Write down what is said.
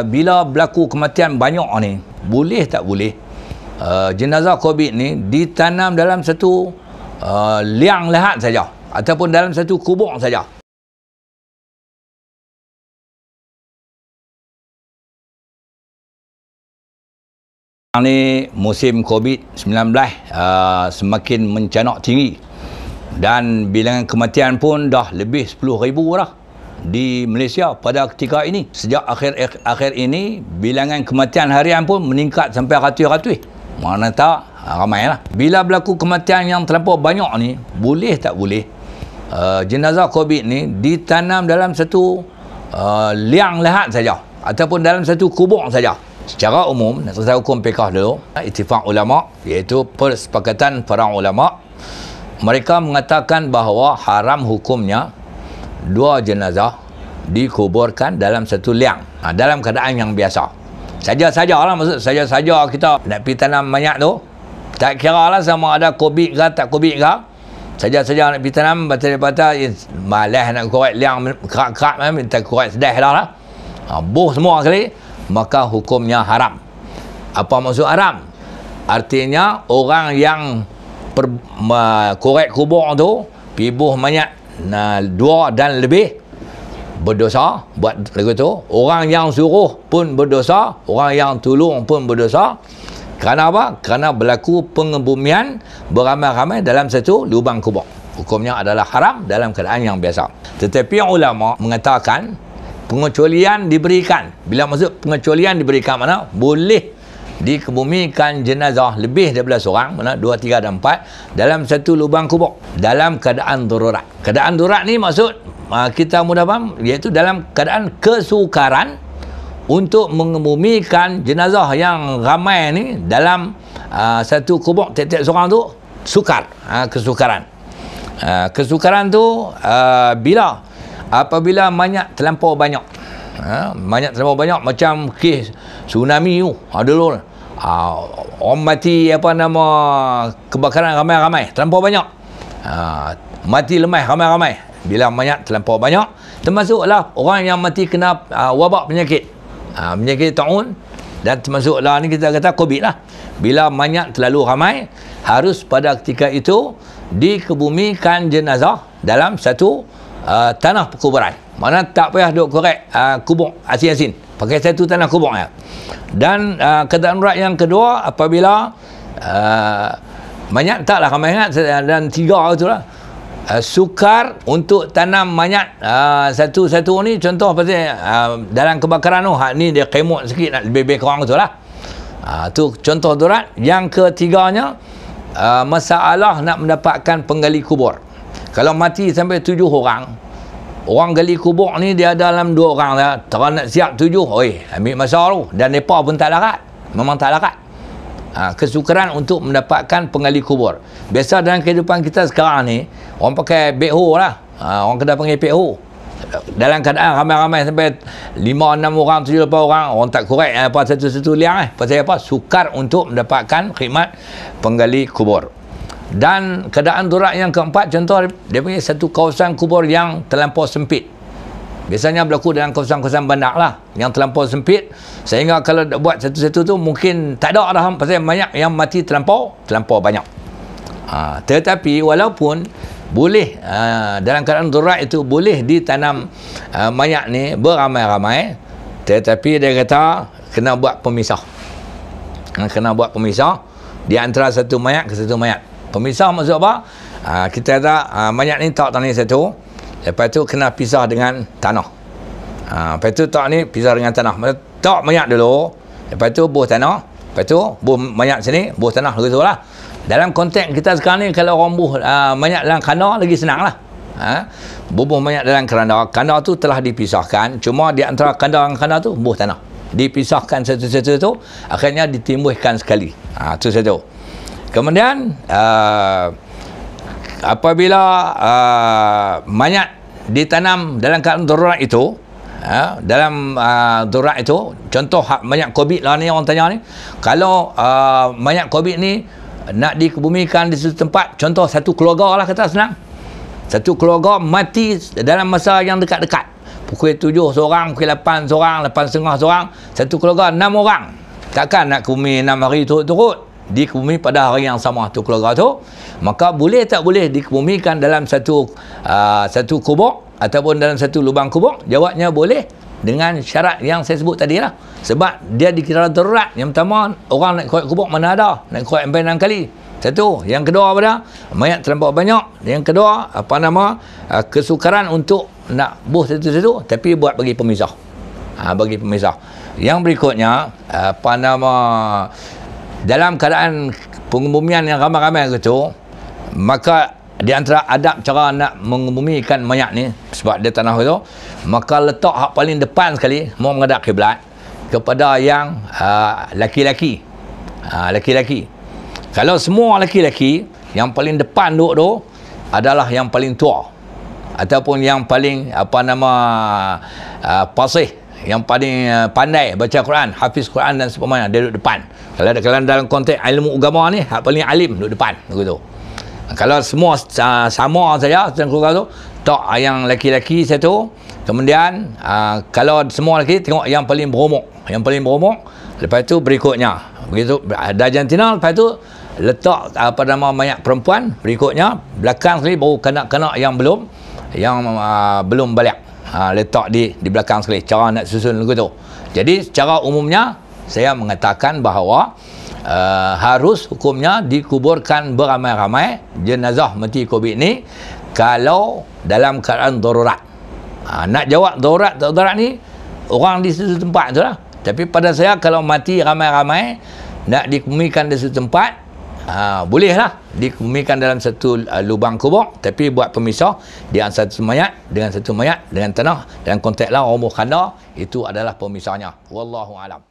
Bila berlaku kematian banyak ni, boleh tak boleh jenazah COVID ni ditanam dalam satu liang lahat saja ataupun dalam satu kubur saja? Ni musim COVID-19 semakin mencanak tinggi dan bilangan kematian pun dah lebih 10,000 dah di Malaysia pada ketika ini. Sejak akhir ini bilangan kematian harian pun meningkat sampai ratus-ratus. Mana tak ramai lah. Bila berlaku kematian yang terlampau banyak ni, boleh tak boleh jenazah COVID ni ditanam dalam satu liang lahat saja ataupun dalam satu kubur saja? Secara umum, tentang hukum fiqh dulu, ittifaq ulama, iaitu persepakatan para ulama, mereka mengatakan bahawa haram hukumnya dua jenazah dikuburkan dalam satu liang dalam keadaan yang biasa. Saja-sajalah, maksud saja-saja kita nak pergi tanam mayat tu, tak kira lah sama ada COVID ke tak COVID ke, saja-saja nak pergi tanam, batal-batal malas nak korek liang kerak-kerak, minta korek sedih dah lah, buh semua sekali, maka hukumnya haram. Apa maksud haram? Artinya orang yang korek kubur tu pibuh mayat 2 dan lebih berdosa buat lagu tu. Orang yang suruh pun berdosa, orang yang tolong pun berdosa. Kerana apa? Kerana berlaku pengebumian beramai-ramai dalam satu lubang kubur. Hukumnya adalah haram dalam keadaan yang biasa. Tetapi ulama mengatakan pengecualian diberikan. Bila maksud pengecualian diberikan, mana boleh dikebumikan jenazah lebih daripada seorang, mana 2, 3 dan 4 dalam satu lubang kubur dalam keadaan darurat. Keadaan darurat ni maksud kita mudah faham, iaitu dalam keadaan kesukaran untuk mengebumikan jenazah yang ramai ni dalam satu kubur tiap-tiap seorang tu sukar, kesukaran. Kesukaran tu apabila mayat terlampau banyak, mayat terlampau banyak, macam kes tsunami tu dulu, orang mati kebakaran ramai-ramai, terlampau banyak, mati lemah ramai-ramai. Bila mayat terlampau banyak, termasuklah orang yang mati kena wabak penyakit, penyakit taun, dan termasuklah ni kita kata COVID lah. Bila mayat terlalu ramai, harus pada ketika itu dikebumikan jenazah dalam satu tanah perkuburan. Mana tak payah duk korek kubur asin-asin, pakai satu tanah kubur ya. Dan keadaan darurat yang kedua, apabila mayat taklah ramai sangat, dan 3 itulah sukar untuk tanam mayat satu-satu ni. Contoh pasal dalam kebakaran tu, ni dia kemut sikit, nak lebih kurang tu lah. Tu contoh darurat. Yang ketiganya, masalah nak mendapatkan penggali kubur. Kalau mati sampai 7 orang, orang gali kubur ni dia dalam 2 orang lah. Terang nak siap 7, ambil masa tu. Dan mereka pun tak larat, memang tak larat. Kesukaran untuk mendapatkan penggali kubur. Biasa dalam kehidupan kita sekarang ni, orang pakai backhoe lah, orang kena panggil backhoe. Dalam keadaan ramai-ramai sampai 5-6 orang, 7-8 orang tak korek satu-satu liang pasal apa? Sukar untuk mendapatkan khidmat penggali kubur. Dan keadaan darurat yang keempat, contoh dia punya satu kawasan kubur yang terlampau sempit. Biasanya berlaku dalam kawasan-kawasan bandar lah, yang terlampau sempit, sehingga kalau buat satu-satu tu mungkin tak ada dah, pasal banyak yang mati terlampau banyak. Tetapi walaupun boleh dalam keadaan darurat itu boleh ditanam mayat ni beramai-ramai, tetapi dia kata kena buat pemisah. Kena buat pemisah di antara satu mayat ke satu mayat. Pemisah maksud apa? Kita kata mayat ni tak tanah satu, lepas tu kena pisah dengan tanah. Lepas tu tak ni pisah dengan tanah. Tak mayat dulu, lepas tu buh tanah, lepas tu buh mayat sini, buh tanah gitu lah. Dalam konteks kita sekarang ni, kalau orang buh mayat dalam kandar lagi senang lah. Bubuh mayat dalam kandar, kandar tu telah dipisahkan, cuma di antara kandar dengan kandar tu buh tanah. Dipisahkan satu-satu tu, akhirnya ditimbuhkan sekali. Tu satu. Kemudian apabila mayat ditanam dalam keadaan darurat itu, dalam darurat itu, contoh mayat COVID lah ni orang tanya ni, kalau mayat COVID ni nak dikebumikan di satu tempat, contoh satu keluarga lah kata senang, satu keluarga mati dalam masa yang dekat-dekat, pukul 7 seorang, pukul 8 seorang, 8.30 seorang, satu keluarga 6 orang. Takkan nak kebumi 6 hari turut-turut? Dikebumi pada hari yang sama tu keluarga tu. Maka boleh tak boleh dikebumikan dalam satu kubur ataupun dalam satu lubang kubur? Jawabnya boleh, dengan syarat yang saya sebut tadi lah. Sebab dia dikira darurat. Yang pertama, orang nak korek kubur mana ada, nak korek sampai 6 kali. Satu. Yang kedua apa, mayat terlampau banyak. Yang kedua kesukaran untuk nak buh satu-satu, tapi buat bagi pemisah. Bagi pemisah. Yang berikutnya dalam keadaan pengebumian yang ramai-ramai gitu, maka di antara adab cara nak mengebumikan mayat ni, sebab dia tanah itu, maka letak hak paling depan sekali, mau menghadap kiblat kepada yang laki-laki. Laki-laki. Kalau semua laki-laki, yang paling depan duduk tu adalah yang paling tua ataupun yang paling fasih, yang paling pandai baca Quran, hafiz Quran dan sebagainya, dia duduk depan. Kalau dalam konteks ilmu agama ni, hak paling alim duduk depan begitu. Kalau semua sama saja dalam keluarga tu, tak yang laki-laki satu, kemudian kalau semua lelaki, tengok yang paling berumur, lepas tu berikutnya begitu, dah jantina, lepas tu letak mayat perempuan, berikutnya belakang sekali baru kanak-kanak yang belum balik, letak di belakang sekali. Cara nak susun begitu. Jadi secara umumnya saya mengatakan bahawa harus hukumnya dikuburkan beramai-ramai jenazah mati COVID ni kalau dalam keadaan darurat. Nak jawab darurat ni orang di satu tempat tu lah. Tapi pada saya, kalau mati ramai-ramai nak dikebumikan di satu tempat, bolehlah dikebumikan dalam satu lubang kubur, tapi buat pemisah di antara satu mayat dengan tanah. Dalam konteks lah umur khanda, itu adalah pemisahnya. Wallahu alam.